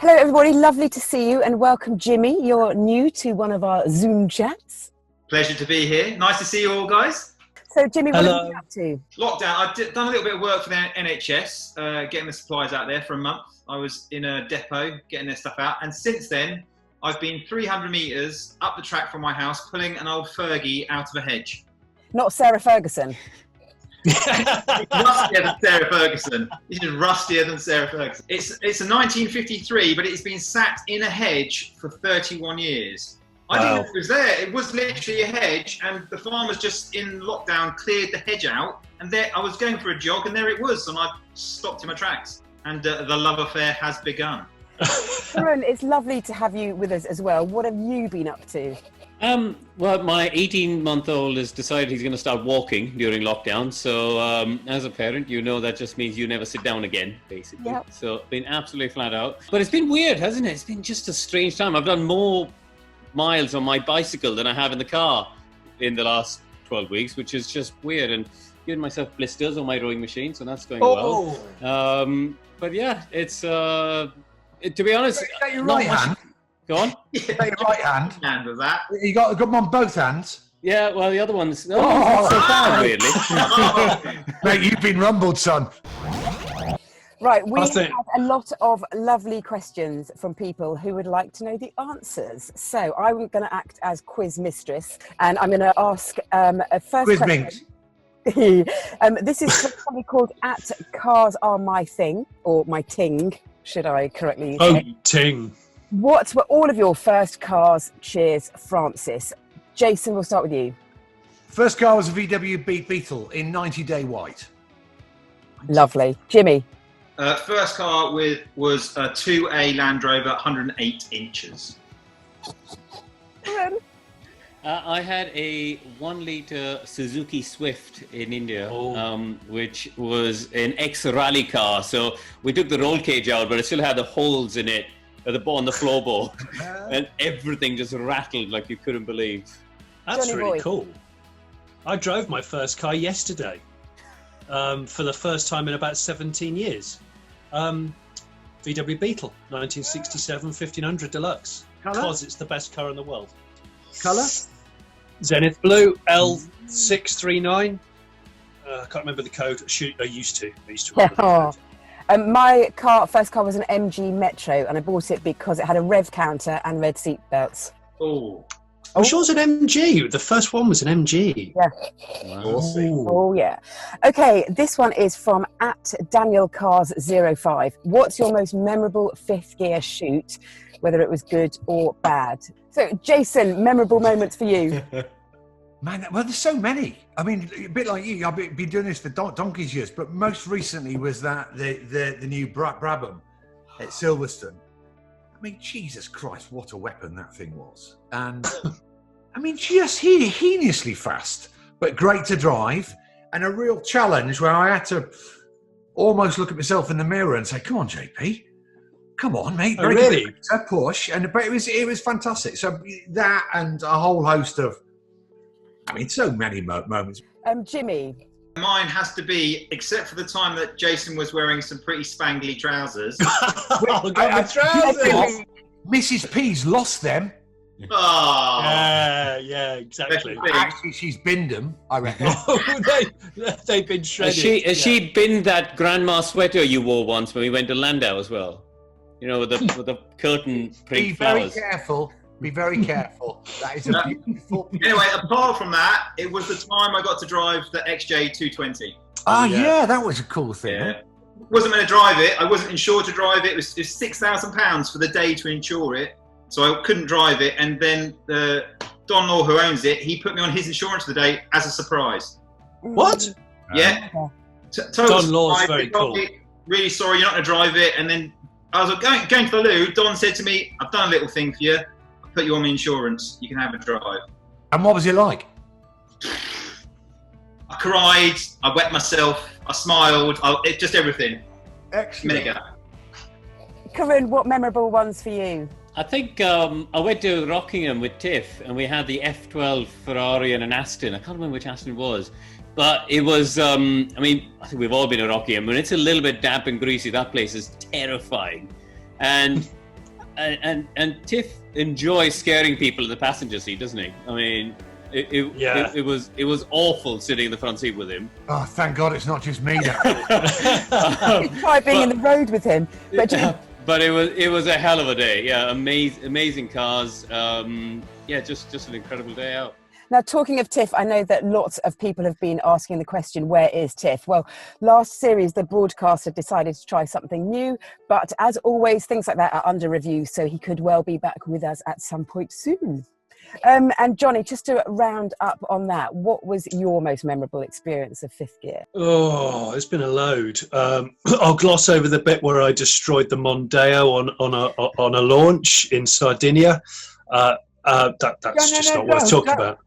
Hello everybody, lovely to see you and welcome Jimmy. You're new to one of our Zoom chats. Pleasure to be here. Nice to see you all, guys. So Jimmy, what have you been up to? Lockdown. I've done a little bit of work for the NHS, getting the supplies out there for a month. I was in a depot getting their stuff out, and since then I've been 300 metres up the track from my house pulling an old Fergie out of a hedge. Not Sarah Ferguson. Rustier than Sarah Ferguson. This is rustier than Sarah Ferguson. It's a 1953, but it's been sat in a hedge for 31 years. I didn't know it was there. It was literally a hedge, and the farmers just in lockdown cleared the hedge out, and there I was going for a jog, and there it was, and I stopped in my tracks, and the love affair has begun. Karen, it's lovely to have you with us as well. What have you been up to? Well, my 18-month-old has decided he's going to start walking during lockdown. So as a parent, you know that just means you never sit down again, basically. Yep. So been absolutely flat out. But it's been weird, hasn't it? It's been just a strange time. I've done more miles on my bicycle than I have in the car in the last 12 weeks, which is just weird. And giving myself blisters on my rowing machine, so that's going well. But yeah, it's, to be honest... Is that your right hand? Go on. Is that your right hand? Hand was that? You got them on both hands? Yeah, well, the other one's not so bad, weirdly. Mate, you've been rumbled, son. Right, we have a lot of lovely questions from people who would like to know the answers. So I'm going to act as quiz mistress, and I'm going to ask a first quiz question. This is from somebody called @CarsAreMyThing, or my ting, should I correctly say? Oh, ting. What were all of your first cars? Cheers, Francis. Jason, we'll start with you. First car was a VW Beetle in 90 Day White. Lovely. Jimmy? First car was a 2A Land Rover, 108 inches. I had a 1-litre Suzuki Swift in India, which was an ex-rally car. So we took the roll cage out, but it still had the holes in it on the floorboard, and everything just rattled like you couldn't believe. That's Johnny really cool. I drove my first car yesterday for the first time in about 17 years. VW Beetle, 1967 1500 Deluxe. Colour? Because it's the best car in the world. Colour? Zenith Blue, L639. I can't remember the code. I used to remember the code. My first car was an MG Metro, and I bought it because it had a rev counter and red seat belts. I'm sure it was an MG. The first one was an MG. Yeah. Wow. Oh, yeah. Okay, this one is from @DanielCars05. What's your most memorable fifth gear shoot, whether it was good or bad? So, Jason, memorable moments for you? Man, well, there's so many. I mean, a bit like you, I've been doing this for donkey's years, but most recently was that the new Brabham at Silverstone. I mean, Jesus Christ, what a weapon that thing was. And, I mean, just heinously fast, but great to drive, and a real challenge where I had to almost look at myself in the mirror and say, come on, JP. Come on, mate. Oh, really? A push. But it was fantastic. So that and a whole host of, I mean, so many moments. Jimmy? Mine has to be, except for the time that Jason was wearing some pretty spangly trousers. Mrs. P's lost them. Oh. Yeah, exactly. Actually, she's binned them, I reckon. They've been shredded. Has she binned that grandma sweater you wore once when we went to Landau as well? You know, with the curtain print flowers. Be very careful. That is a beautiful... Anyway, apart from that, it was the time I got to drive the XJ220. Oh, yeah, that was a cool thing. Yeah. Wasn't going to drive it. I wasn't insured to drive it. It was £6,000 for the day to insure it. So I couldn't drive it. And then Don Law, who owns it, he put me on his insurance for the day as a surprise. What? Yeah. Don Law's very cool. Really sorry, you're not going to drive it. And then I was going to the loo. Don said to me, I've done a little thing for you. Put you on the insurance, you can have a drive. And what was it like? I cried, I wet myself, I smiled, just everything. Excellent. Corinne, what memorable ones for you? I think I went to Rockingham with Tiff, and we had the F12 Ferrari and an Aston. I can't remember which Aston it was. But it was, I mean, I think we've all been to Rockingham. When it's a little bit damp and greasy, that place is terrifying. And And Tiff enjoys scaring people in the passenger seat, doesn't he? I mean, it was awful sitting in the front seat with him. Oh, thank God it's not just me now. Try being in the road with him. But it was a hell of a day. Yeah, amazing cars. Just an incredible day out. Now, talking of Tiff, I know that lots of people have been asking the question, where is Tiff? Well, last series, the broadcaster decided to try something new, but as always, things like that are under review, so he could well be back with us at some point soon. And Johnny, just to round up on that, what was your most memorable experience of Fifth Gear? Oh, it's been a load. I'll gloss over the bit where I destroyed the Mondeo on a launch in Sardinia. That's just not worth talking about.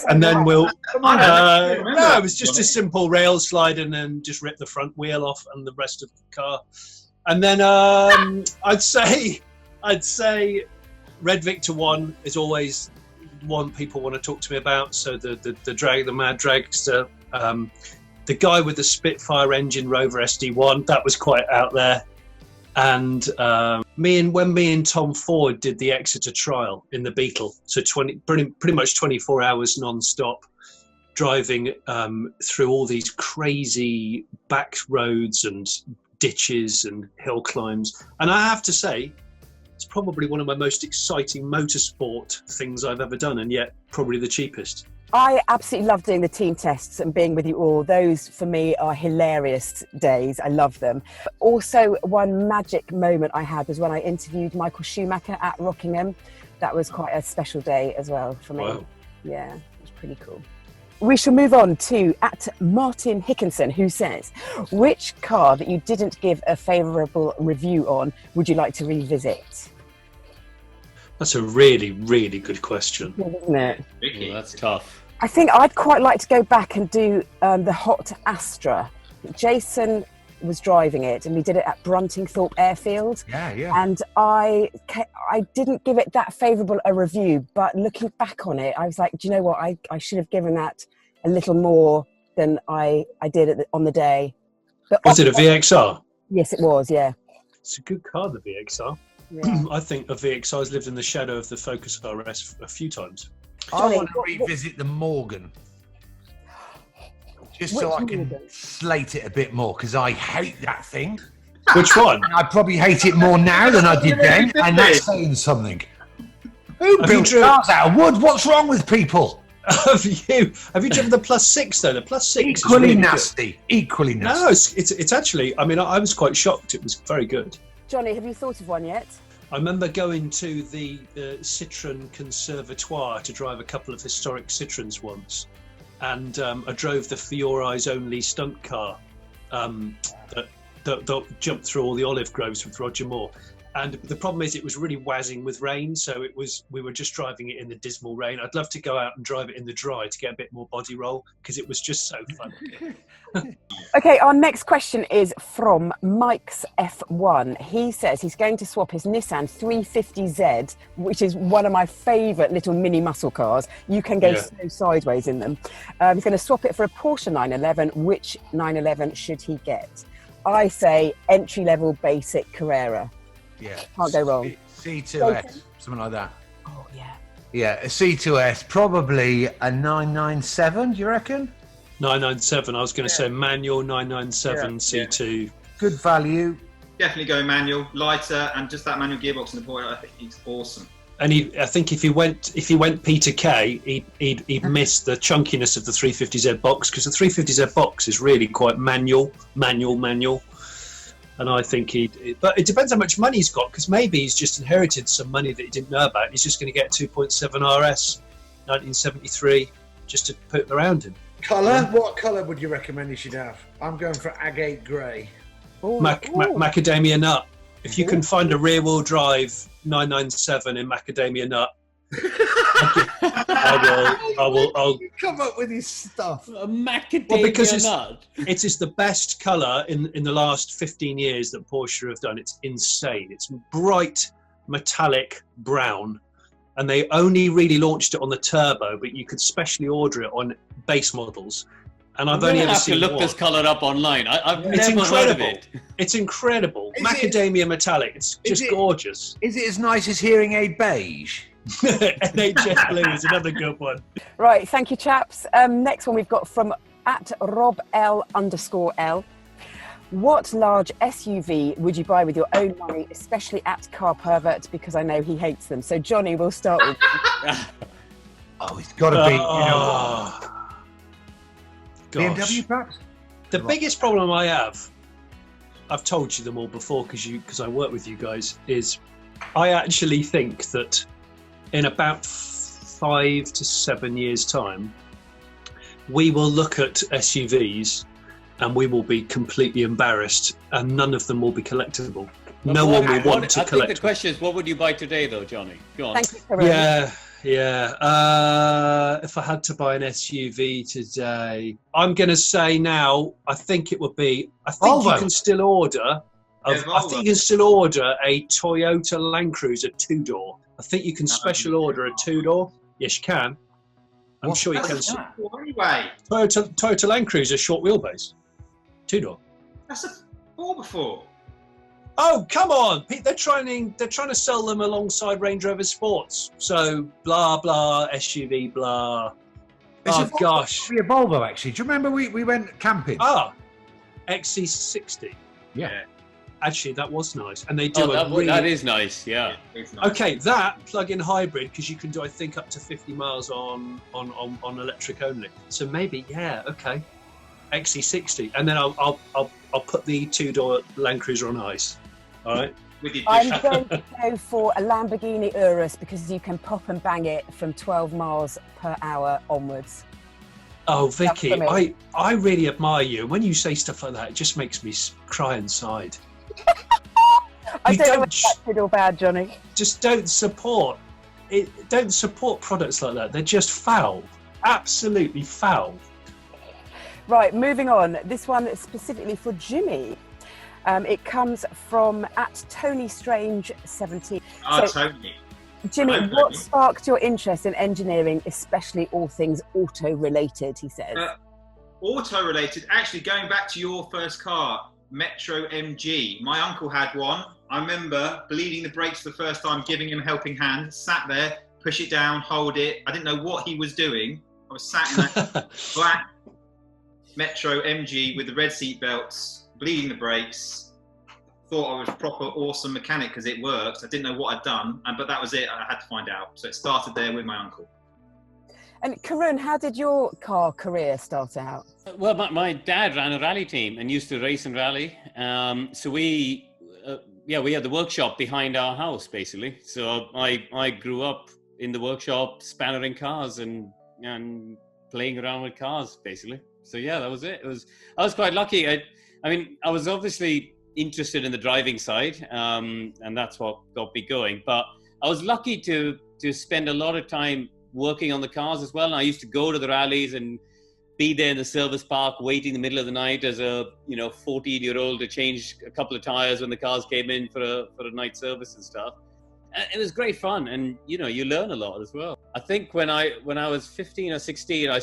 And then we'll. No, it was just a simple rail slide, and then just rip the front wheel off and the rest of the car. And then I'd say Red Victor 1 is always one people want to talk to me about. So the mad dragster, the guy with the Spitfire engine Rover SD1, that was quite out there. And when me and Tom Ford did the Exeter trial in the Beetle, so pretty much 24 hours non-stop, driving through all these crazy back roads and ditches and hill climbs. And I have to say, it's probably one of my most exciting motorsport things I've ever done, and yet probably the cheapest. I absolutely love doing the team tests and being with you all. Those, for me, are hilarious days. I love them. Also, one magic moment I had was when I interviewed Michael Schumacher at Rockingham. That was quite a special day as well for me. Wow. Yeah, it was pretty cool. We shall move on to @Martin Higginson, who says, which car that you didn't give a favourable review on would you like to revisit? That's a really, really good question. Isn't it? Well, that's tough. I think I'd quite like to go back and do the Hot Astra. Jason was driving it, and we did it at Bruntingthorpe Airfield. Yeah. And I didn't give it that favourable a review, but looking back on it, I was like, do you know what? I should have given that a little more than I did on the day. But was it a VXR? Yes, it was, yeah. It's a good car, the VXR. Yeah. I think a VXR has lived in the shadow of the Focus RS a few times. I want to revisit the Morgan. Just so I can slate it a bit more, because I hate that thing. Which one? I probably hate it more now than I did then, and that's saying something. Who built cars out of wood? What's wrong with people? Have you driven the Plus 6 though? The Plus 6 equally is really nasty. Good. Equally nasty. No, it's actually. I mean, I was quite shocked. It was very good. Johnny, have you thought of one yet? I remember going to the Citroën Conservatoire to drive a couple of historic Citroëns once, and I drove the For Your Eyes Only stunt car that jumped through all the olive groves with Roger Moore. And the problem is, it was really wazzing with rain, so we were just driving it in the dismal rain. I'd love to go out and drive it in the dry to get a bit more body roll, because it was just so fun. Okay, our next question is from Mike's F1. He says he's going to swap his Nissan 350Z, which is one of my favourite little mini muscle cars. You can go so sideways in them. He's going to swap it for a Porsche 911. Which 911 should he get? I say entry-level basic Carrera. Yeah. Can't go wrong. C2S, something like that. Oh, yeah. Yeah, a C2S, probably a 997, do you reckon? 997, I was going to say manual 997 C2. Good value. Definitely go manual, lighter, and just that manual gearbox in the boiler. I think it's awesome. And I think if he went Peter Kay, he'd miss the chunkiness of the 350Z box, because the 350Z box is really quite manual. And I think but it depends how much money he's got, because maybe he's just inherited some money that he didn't know about. He's just going to get a 2.7 RS 1973 just to put around him. Colour? What colour would you recommend he should have? I'm going for agate grey. Macadamia nut. If you can find a rear-wheel drive 997 in macadamia nut, I'll come up with his stuff. A macadamia nut. It is the best colour in the last 15 years that Porsche have done. It's insane. It's bright metallic brown, and they only really launched it on the turbo, but you could specially order it on base models. and I've only ever seen to look one. this colour up online. I've It's never heard of incredible. it. It's incredible. Macadamia metallic. It's just gorgeous. Is it as nice as hearing aid beige? NHS Blue is another good one. Right, thank you, chaps. Next one we've got from @RobL_L. What large SUV would you buy with your own money, especially at Car Pervert, because I know he hates them. So, Johnny, we'll start with you. Oh, it's got to be, you know what? BMW, perhaps? The biggest problem I have, I've told you them all before because I work with you guys, is I actually think that in about 5 to 7 years' time, we will look at SUVs and we will be completely embarrassed, and none of them will be collectible. No one will want to collect. I think the question is, what would you buy today, though, Johnny? Go on. Thank you, Karim. Yeah. If I had to buy an SUV today, I'm going to say now, I think it would be. I think Volvo. you can still order. I think you can still order a Toyota Land Cruiser 2-door. I think you can special order a 2-door. Yes, you can. I'm sure you can. Anyway, Toyota Land Cruiser short wheelbase, 2-door. that's a 4x4. Oh, come on! They're trying to sell them alongside Range Rover Sports. So blah blah SUV blah. Gosh! It's a Volvo, actually. Do you remember we went camping? XC60. Yeah. Actually, that was nice, and they do that is nice. Yeah. It's nice. Okay, that plug-in hybrid, because you can do, I think, up to 50 miles on electric only. So maybe, yeah, okay, XC60, and then I'll put the 2-door Land Cruiser on ice. All right. With your I'm going to go for a Lamborghini Urus because you can pop and bang it from 12 miles per hour onwards. Oh, Vicky, I really admire you. When you say stuff like that, it just makes me cry inside. I don't know whether that's good or bad, Johnny. Just don't support it. Don't support products like that. They're just foul. Absolutely foul. Right, moving on. This one is specifically for Jimmy. It comes from @TonyStrange17. Tony. Jimmy, what sparked your interest in engineering, especially all things auto-related, he says? Auto-related, actually going back to your first car, Metro MG. My uncle had one. I remember bleeding the brakes for the first time, giving him a helping hand, sat there, push it down, hold it. I didn't know what he was doing. I was sat in that black Metro MG with the red seat belts, bleeding the brakes. Thought I was a proper awesome mechanic because it worked. I didn't know what I'd done, but that was it. I had to find out. So it started there with my uncle. And Karun, how did your car career start out? Well, my dad ran a rally team and used to race and rally. So we had the workshop behind our house, basically. So I grew up in the workshop, spannering cars and playing around with cars, basically. So yeah, that was it. I was quite lucky. I mean, I was obviously interested in the driving side, and that's what got me going. But I was lucky to spend a lot of time working on the cars as well. And I used to go to the rallies and be there in the service park, waiting in the middle of the night as a 14-year-old to change a couple of tires when the cars came in for a night service and stuff. And it was great fun, and you learn a lot as well. I think when I was 15 or 16, I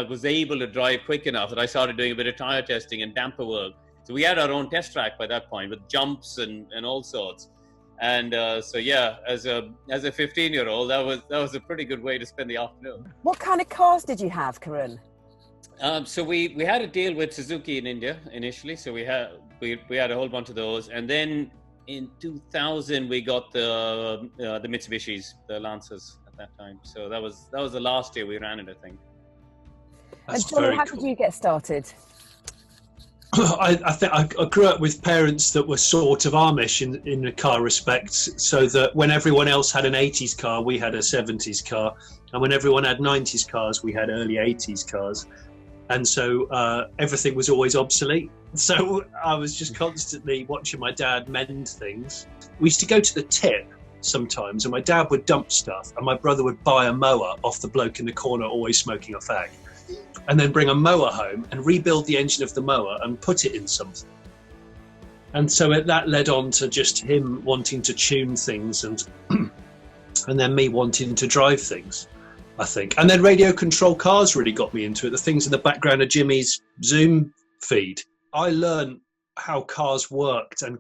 was able to drive quick enough that I started doing a bit of tire testing and damper work. So we had our own test track by that point with jumps and all sorts. And as a 15-year-old, that was a pretty good way to spend the afternoon. What kind of cars did you have, Karun? So we had a deal with Suzuki in India initially. So we had a whole bunch of those, and then in 2000 we got the Mitsubishis, the Lancers at that time. So that was the last year we ran it, I think. And Johnny, how did you get started? I think I grew up with parents that were sort of Amish in a car respect, so that when everyone else had an 80s car, we had a 70s car, and when everyone had 90s cars, we had early 80s cars, and so everything was always obsolete. So I was just constantly watching my dad mend things. We used to go to the tip sometimes, and my dad would dump stuff, and my brother would buy a mower off the bloke in the corner always smoking a fag, and then bring a mower home and rebuild the engine of the mower and put it in something. And so that led on to just him wanting to tune things and then me wanting to drive things. I think. And then radio control cars really got me into it. The things in the background of Jimmy's Zoom feed. I learned how cars worked and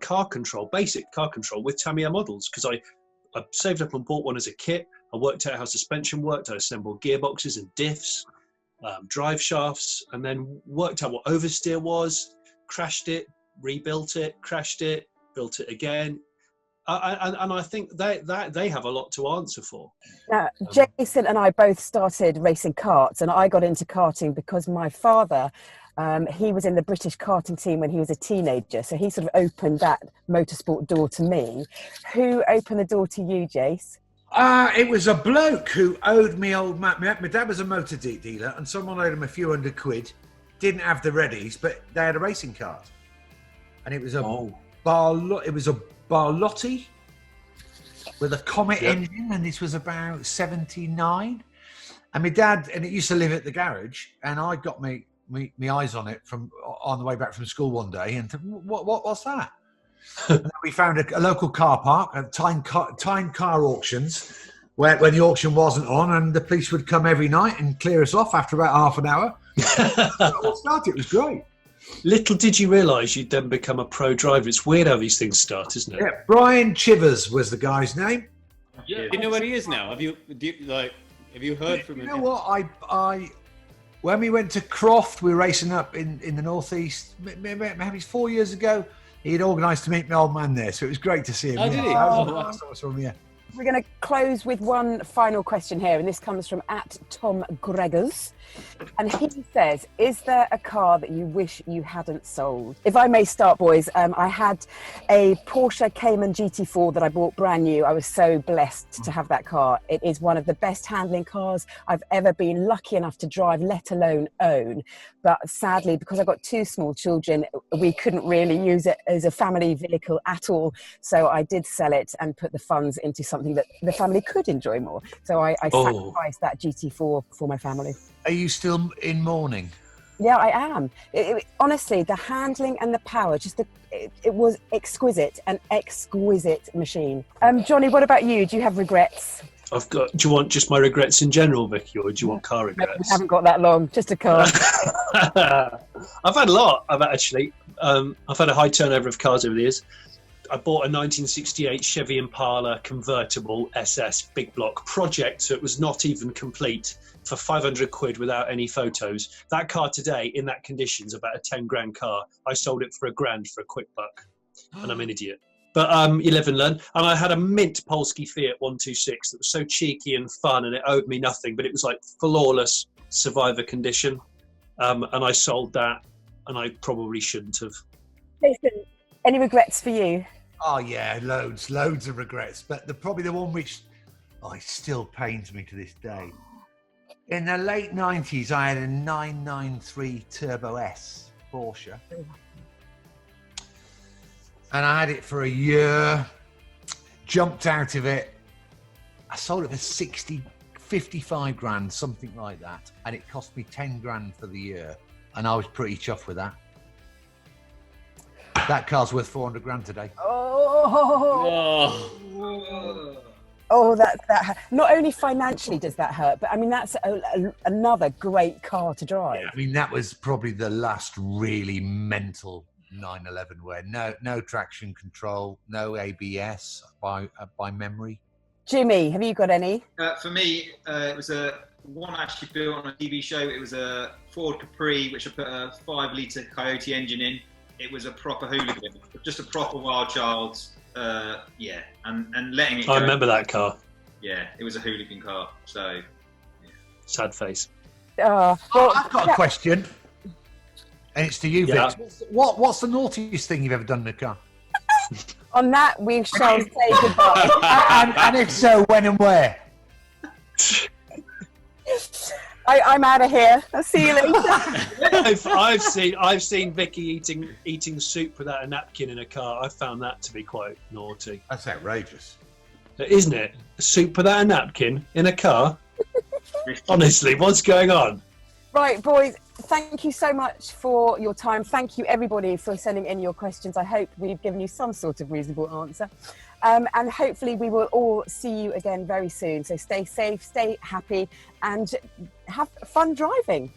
basic car control with Tamiya models, because I saved up and bought one as a kit. I worked out how suspension worked. I assembled gearboxes and diffs, drive shafts, and then worked out what oversteer was, crashed it, rebuilt it, crashed it, built it again. And I think they have a lot to answer for. Now, Jason and I both started racing karts, and I got into karting because my father, he was in the British karting team when he was a teenager, so he sort of opened that motorsport door to me. Who opened the door to you, Jace? It was a bloke who owed me old Matt. My dad was a motor dealer, and someone owed him a few £100. Didn't have the readies, but they had a racing cart, and it was a Barlotti with a Comet engine, and this was about 79. And my dad, and it used to live at the garage, and I got me eyes on it on the way back from school one day, and what's that? And we found a local car park at Time Car Auctions, when the auction wasn't on, and the police would come every night and clear us off after about half an hour. It was great. Little did you realise you'd then become a pro driver. It's weird how these things start, isn't it? Yeah, Brian Chivers was the guy's name. Yeah. You know where he is now? Have you heard from him? You know what? I when we went to Croft, we were racing up in the northeast. Maybe 4 years ago. He'd organised to meet my old man there, so it was great to see him. Oh, did he? That was from here. We're going to close with one final question here, and this comes from @TomGregors. And he says, is there a car that you wish you hadn't sold? If I may start, boys, I had a Porsche Cayman GT4 that I bought brand new. I was so blessed to have that car. It is one of the best handling cars I've ever been lucky enough to drive, let alone own. But sadly, because I've got two small children, we couldn't really use it as a family vehicle at all. So I did sell it and put the funds into something that the family could enjoy more. So I sacrificed that GT4 for my family. Are you still in mourning? Yeah, I am. Honestly, the handling and the power, it was exquisite, an exquisite machine. Johnny, what about you? Do you have regrets? Do you want just my regrets in general, Vicky, or do you want car regrets? We haven't got that long, just a car. I've had a lot. I've had a high turnover of cars over the years. I bought a 1968 Chevy Impala convertible SS big block project, so it was not even complete, for £500 without any photos. That car today, in that condition, is about a 10 grand car. I sold it for £1,000 for a quick buck, and I'm an idiot. But you live and learn. And I had a mint Polski Fiat 126 that was so cheeky and fun, and it owed me nothing, but it was like flawless survivor condition. And I sold that, and I probably shouldn't have. Jason, any regrets for you? Oh yeah, loads of regrets. But probably the one which it still pains me to this day. In the late 90s, I had a 993 Turbo S Porsche. And I had it for a year, jumped out of it. I sold it for 55 grand, something like that. And it cost me 10 grand for the year. And I was pretty chuffed with that. That car's worth 400 grand today. Oh, that not only financially does that hurt, but I mean, that's another great car to drive. Yeah, I mean, that was probably the last really mental 911 where no traction control, no ABS by memory. Jimmy, have you got any? For me, it was one actually built on a TV show. It was a Ford Capri, which I put a 5-litre Coyote engine in. It was a proper hooligan, just a proper wild child. And letting it go. I remember that car. Yeah, it was a hooligan car. So, yeah. Sad face. Well, I've got a question, and it's to you, Vic. What's the naughtiest thing you've ever done in a car? On that, we shall say goodbye. and if so, when and where? I'm out of here. I'll see you later. I've seen Vicky eating soup without a napkin in a car. I found that to be quite naughty. That's outrageous, isn't it? Soup without a napkin in a car. Honestly, what's going on? Right, boys. Thank you so much for your time. Thank you, everybody, for sending in your questions. I hope we've given you some sort of reasonable answer. And hopefully we will all see you again very soon. So stay safe, stay happy, and have fun driving.